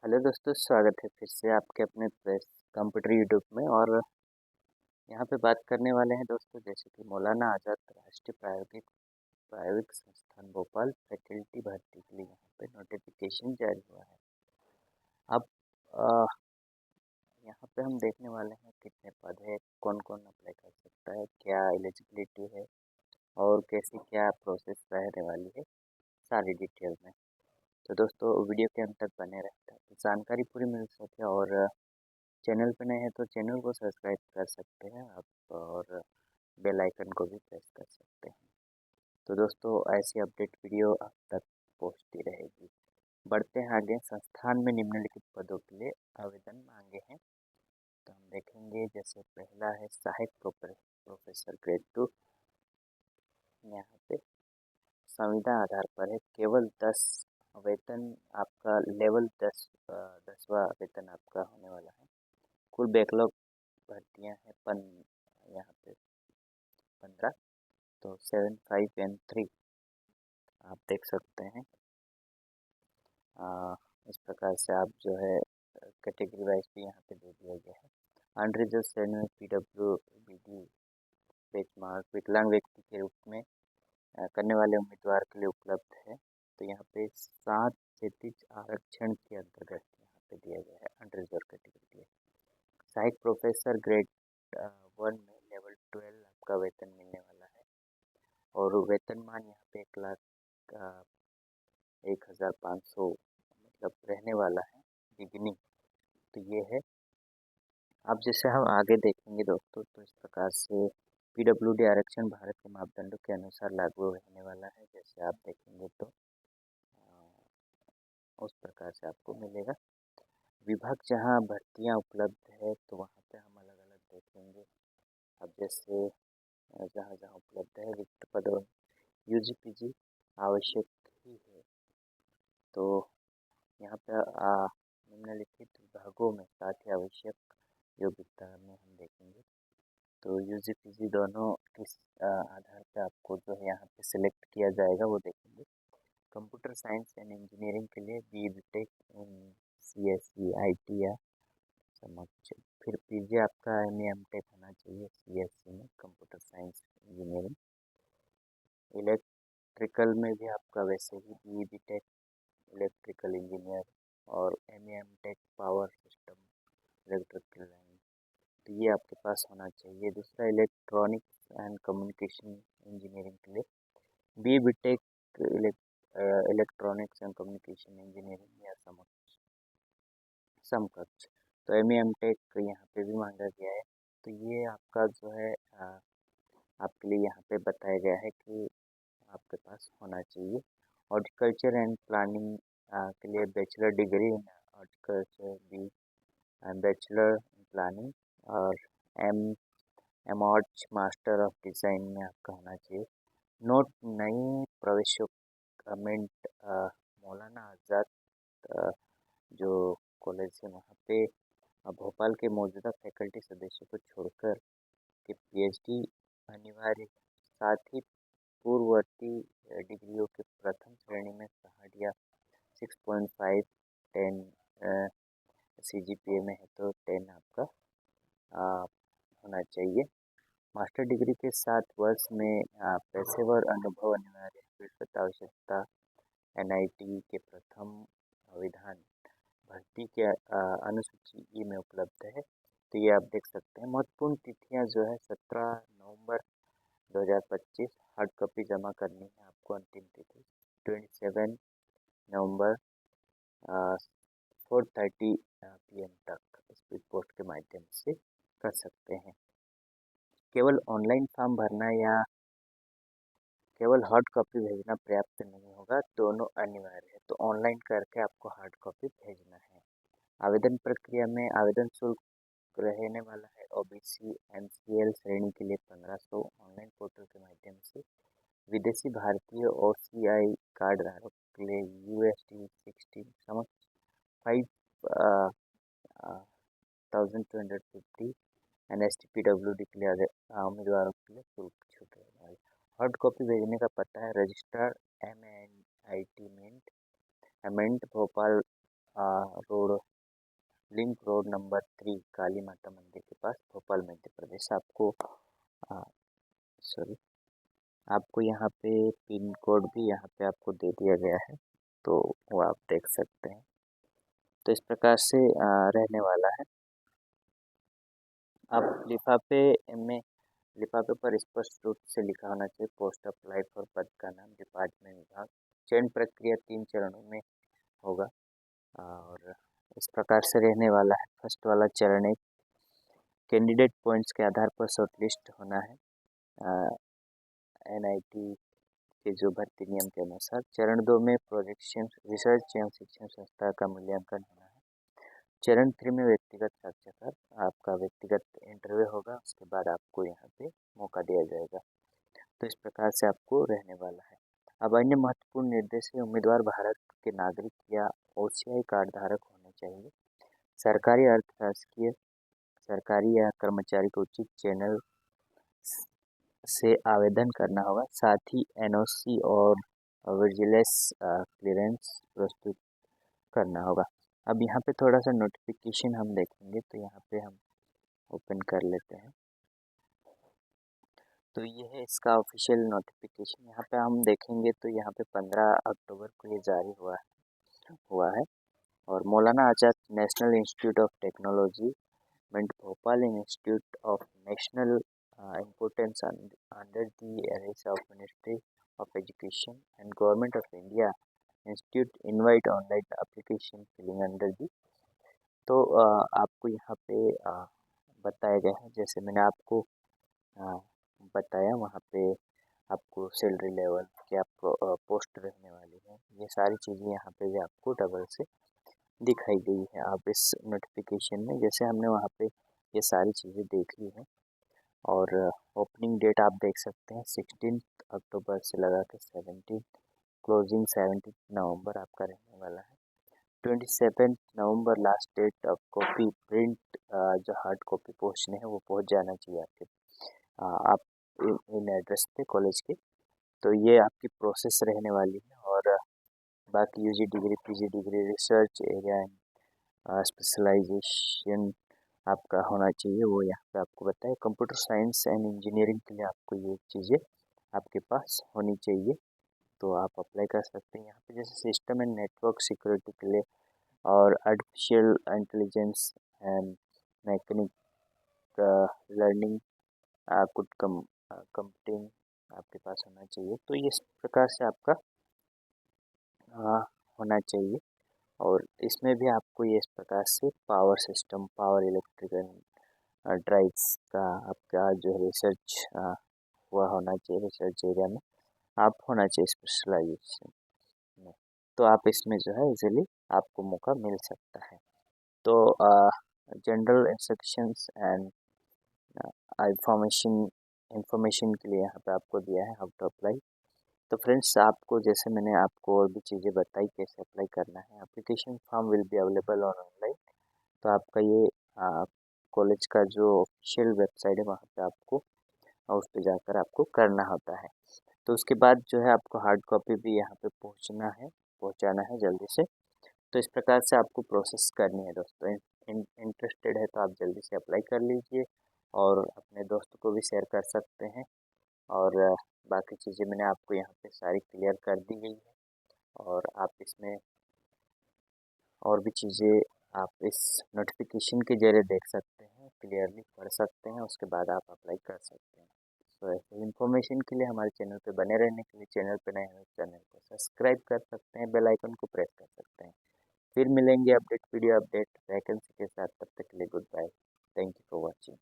Hello दोस्तों, स्वागत है फिर से आपके अपने प्रेस कंप्यूटर यूट्यूब में। और यहाँ पे बात करने वाले हैं दोस्तों, जैसे कि मौलाना आज़ाद राष्ट्रीय प्रायोगिक प्रायोगिक संस्थान भोपाल फैकल्टी भर्ती के लिए यहाँ पे नोटिफिकेशन जारी हुआ है। अब अ, यहाँ पे हम देखने वाले हैं कितने पद है, कौन कौन अप्लाई कर सकता है, क्या एलिजिबिलिटी है और कैसी क्या प्रोसेस रहने वाली है, सारी डिटेल में। तो दोस्तों वीडियो के अंत तक बने रहता है तो जानकारी पूरी मिल सके। और चैनल पे नए हैं तो चैनल को सब्सक्राइब कर सकते हैं आप, और बेल आइकन को भी प्रेस कर सकते हैं। तो दोस्तों ऐसी अपडेट वीडियो आप तक पहुंचती रहेगी। बढ़ते हैं आगे। संस्थान में निम्नलिखित पदों के लिए आवेदन मांगे हैं, तो हम देखेंगे। जैसे पहला है सहायक प्रोफेसर ग्रेड 2। यहाँ पे संविदा आधार पर है, केवल 10 वेतन आपका लेवल 10वां वेतन आपका होने वाला है। कुल बैकलॉग भर्तियाँ हैं यहाँ पे 15, तो 7, 5 एंड 3 आप देख सकते हैं। इस प्रकार से आप जो है कैटेगरी वाइज भी यहाँ पे दे दिया गया है। अनरिजर्व श्रेणी में PWBD बेंचमार्क विकलांग व्यक्ति के रूप में करने वाले उम्मीदवार के लिए उपलब्ध है। तो यहाँ पे 7 क्षैतिज आरक्षण के अंतर्गत यहाँ पे दिया गया है अनरिजर्व कैटेगरी के लिए। सहायक प्रोफेसर ग्रेड 1 में लेवल 12 आपका वेतन मिलने वाला है, और वेतनमान यहाँ पे 1,0500 मतलब रहने वाला है बिगिनिंग। तो ये है। अब जैसे हम आगे देखेंगे दोस्तों, तो इस प्रकार से PWD आरक्षण भारत के मापदंडों के अनुसार लागू रहने वाला है। जैसे आप देखेंगे तो उस प्रकार से आपको मिलेगा। विभाग जहाँ भर्तियाँ उपलब्ध है तो वहाँ पे हम अलग अलग देखेंगे। अब जैसे जहाँ जहाँ उपलब्ध है रिक्त पदों UG PG आवश्यक ही है। तो यहाँ पे निम्नलिखित विभागों में साथ ही आवश्यक योग्यता में हम देखेंगे। तो UG PG दोनों किस आधार पे आपको जो है यहाँ पे सिलेक्ट किया जाएगा वो देखेंगे। कंप्यूटर साइंस एंड इंजीनियरिंग के लिए BTech इन CSE IT या समक्ष। फिर PG आपका MA MTech होना चाहिए CSE में कंप्यूटर साइंस इंजीनियरिंग। इलेक्ट्रिकल में भी आपका वैसे ही BTech इलेक्ट्रिकल इंजीनियर, और MA MTech power system electrical line, तो ये आपके पास होना चाहिए। दूसरा इलेक्ट्रॉनिक्स एंड कम्युनिकेशन इंजीनियरिंग के लिए BTech electronics and communication engineering या समकक्ष। तो MA MTech यहाँ पे भी मांगा गया है। तो ये आपका जो है आपके लिए यहाँ पे बताया गया है कि आपके पास होना चाहिए। हॉर्टिकल्चर एंड प्लानिंग के लिए बैचलर डिग्री इन हॉर्टिकल्चर भी, बैचलर इन प्लानिंग, और एम एमॉर्च मास्टर ऑफ डिज़ाइन में आपका होना चाहिए। नोट नई प्रवेशों कमेंट मौलाना आज़ाद जो कॉलेज है वहाँ पे भोपाल के मौजूदा फैकल्टी सदस्यों को छोड़कर के PhD अनिवार्य। साथ ही पूर्ववर्ती डिग्रियों के प्रथम श्रेणी में 60 या 6.5 10 CGPA में है तो 10 आपका होना चाहिए। मास्टर डिग्री के 7 वर्ष में पेशेवर अनुभव अनिवार्य है। विस्तृत आवश्यकता NIT के प्रथम विधान भर्ती के अनुसूची E में उपलब्ध है। तो ये आप देख सकते हैं। महत्वपूर्ण तिथियां जो है 17 नवंबर 2025 हार्ड कॉपी जमा करनी है आपको। अंतिम तिथि 27 नवंबर 4:30 PM तक स्पीड पोस्ट के माध्यम से कर सकते हैं। केवल ऑनलाइन फॉर्म भरना या केवल हार्ड कॉपी भेजना पर्याप्त नहीं होगा, दोनों अनिवार्य है। तो ऑनलाइन करके आपको हार्ड कॉपी भेजना है। आवेदन प्रक्रिया में आवेदन शुल्क रहने वाला है। OBC MCL श्रेणी के लिए 1500 ऑनलाइन पोर्टल के माध्यम से। विदेशी भारतीय OCI कार्ड धारक के लिए USD 16 समक्ष 5250 NST PWD के लिए उम्मीदवारों के लिए शुल्क छूट रहने वाली। हार्ड कॉपी भेजने का पता है रजिस्ट्रार MNIT मिंट Bhopal road, link road number 3, Kali Mata मंदिर के पास, भोपाल मध्य प्रदेश। आपको सॉरी, आपको यहाँ पे पिन कोड भी यहाँ पे आपको दे दिया गया है, तो वो आप देख सकते हैं। तो इस प्रकार से रहने वाला है। आप लिफाफे पर स्पष्ट रूप से लिखा होना चाहिए पोस्ट अप्लाई फॉर, पद का नाम, डिपार्टमेंट, विभाग। चयन प्रक्रिया 3 चरणों में होगा और इस प्रकार से रहने वाला है। फर्स्ट वाला चरण एक, कैंडिडेट पॉइंट्स के आधार पर शॉर्टलिस्ट होना है NIT के जो भर्ती नियम के अनुसार। चरण 2 में प्रोजेक्शन, रिसर्च एवं शिक्षण संस्था का मूल्यांकन होना है। चरण 3 में व्यक्तिगत साक्षात्कार, आपका व्यक्तिगत इंटरव्यू होगा, उसके बाद आपको यहाँ पे मौका दिया जाएगा। तो इस प्रकार से आपको रहने वाला है। अब अन्य महत्वपूर्ण निर्देश है, उम्मीदवार भारत के नागरिक या OCI कार्ड धारक होने चाहिए। सरकारी अर्थशास्त्रीय सरकारी या कर्मचारी को उचित चैनल से आवेदन करना होगा। साथ ही NOC और विजिलेंस क्लियरेंस प्रस्तुत करना होगा। अब यहाँ पे थोड़ा सा नोटिफिकेशन हम देखेंगे, तो यहाँ पे हम ओपन कर लेते हैं। तो ये है इसका ऑफिशियल नोटिफिकेशन। यहाँ पे हम देखेंगे तो यहाँ पे 15 अक्टूबर को ये जारी हुआ है। और Maulana Azad national institute of technology meant Bhopal Institute of National Importance under the areas of Ministry of Education and Government of India. Institute invite online application filling under the। तो आपको यहाँ पे बताया गया है, जैसे मैंने आपको बताया, वहाँ पे आपको सैलरी लेवल की आपको पोस्ट रहने वाली है, ये सारी चीज़ें यहाँ पे भी आपको डबल से दिखाई गई है। आप इस नोटिफिकेशन में, जैसे हमने वहाँ पे ये सारी चीज़ें देख ली हैं। और ओपनिंग डेट आप देख सकते हैं 16 अक्टूबर से लगा के 17, क्लोजिंग 17 नवंबर आपका रहने वाला है। 27 नवंबर last date of copy print, जो हार्ड कॉपी पहुँचने हैं वो पहुँच जाना चाहिए आपके आप इन एड्रेस पे कॉलेज के। तो ये आपकी प्रोसेस रहने वाली है। और बाकी UG degree, PG degree, research area, specialization आपका होना चाहिए, वो यहाँ पे आपको बताया। कंप्यूटर साइंस एंड इंजीनियरिंग के लिए आपको ये चीज़ें आपके पास होनी चाहिए, तो आप अप्लाई कर सकते हैं यहाँ पे। जैसे सिस्टम एंड नेटवर्क सिक्योरिटी के लिए और artificial intelligence and mechanic learning कुछ कंप्यूटिंग आपके पास होना चाहिए। तो ये इस प्रकार से आपका होना चाहिए। और इसमें भी आपको ये इस प्रकार से power system, power electrical drives का आपका जो रिसर्च हुआ होना चाहिए, रिसर्च एरिया में आप होना चाहिए स्पेशलाइजेशन में। तो आप इसमें जो है इजीली आपको मौका मिल सकता है। तो जनरल इंस्ट्रक्शंस एंड इंफॉर्मेशन के लिए यहाँ पे आपको दिया है हाउ टू अप्लाई। तो फ्रेंड्स, आपको जैसे मैंने आपको और भी चीज़ें बताई कैसे अप्लाई करना है। Application form will be available online. तो आपका ये कॉलेज का जो ऑफिशियल वेबसाइट है, वहाँ पे आपको उस पे जाकर आपको करना होता है। तो उसके बाद जो है आपको हार्ड कॉपी भी यहाँ पे पहुँचाना है जल्दी से। तो इस प्रकार से आपको प्रोसेस करनी है दोस्तों। इंटरेस्टेड है तो आप जल्दी से अप्लाई कर लीजिए और अपने दोस्तों को भी शेयर कर सकते हैं। और बाकी चीज़ें मैंने आपको यहाँ पे सारी क्लियर कर दी गई है। और आप इसमें और भी चीज़ें आप इस नोटिफिकेशन के जरिए देख सकते हैं, क्लियरली पढ़ सकते हैं, उसके बाद आप अप्लाई कर सकते हैं। तो ऐसे इन्फॉर्मेशन के लिए हमारे चैनल पे बने रहने के लिए, चैनल पे नए हैं चैनल को सब्सक्राइब कर सकते हैं, बेल आइकन को प्रेस कर सकते हैं। फिर मिलेंगे वीडियो अपडेट वैकेंसी के साथ। तब तक के लिए good bye. Thank you for watching.